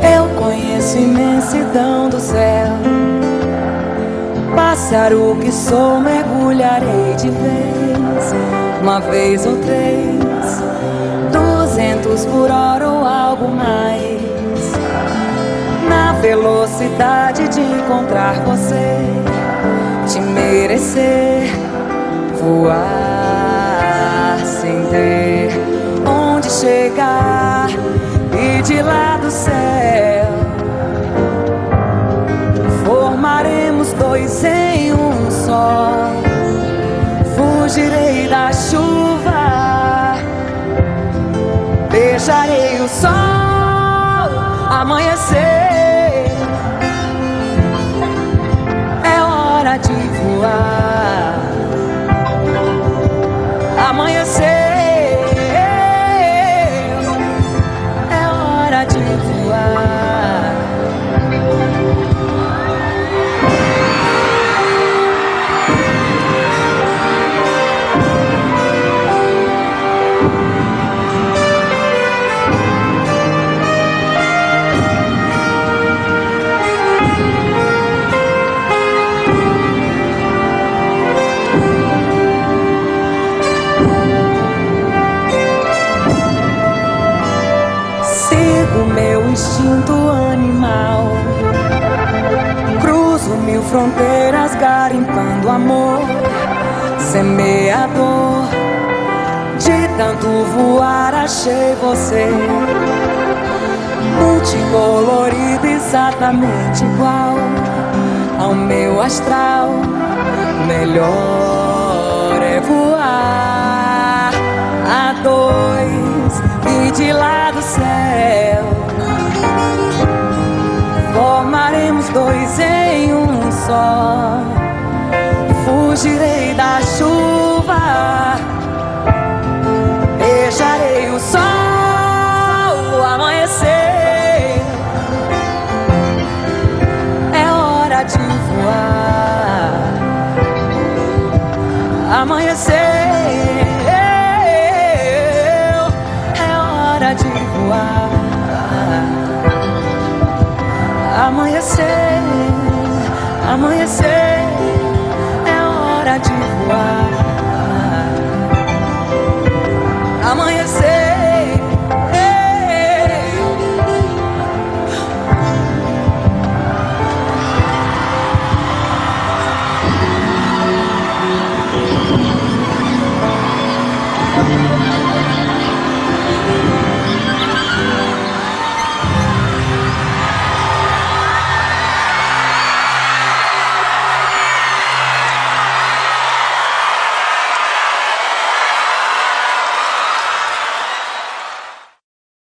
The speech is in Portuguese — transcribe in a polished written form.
Eu conheço imensidão do céu, pássaro que sou, mergulharei de vez, uma vez ou três, 200 por hora ou algo mais, na velocidade de encontrar você, te merecer, voar sem ter onde chegar, e de lá do céu formaremos dois em um só. Fugirei da chuva, beijarei o sol, amanhecer. É hora de voar, amanhecer. De voar. Sigo meu instinto animal, cruzo mil fronteiras garimpando amor, semeador. De tanto voar achei você, multicolorido, exatamente igual ao meu astral. Melhor é voar a dois e de lá do céu formaremos dois em um só. Fugirei da chuva, beijarei o sol, amanhecer. É hora de voar, amanhecer. É hora de voar, amanhecer, amanhecer.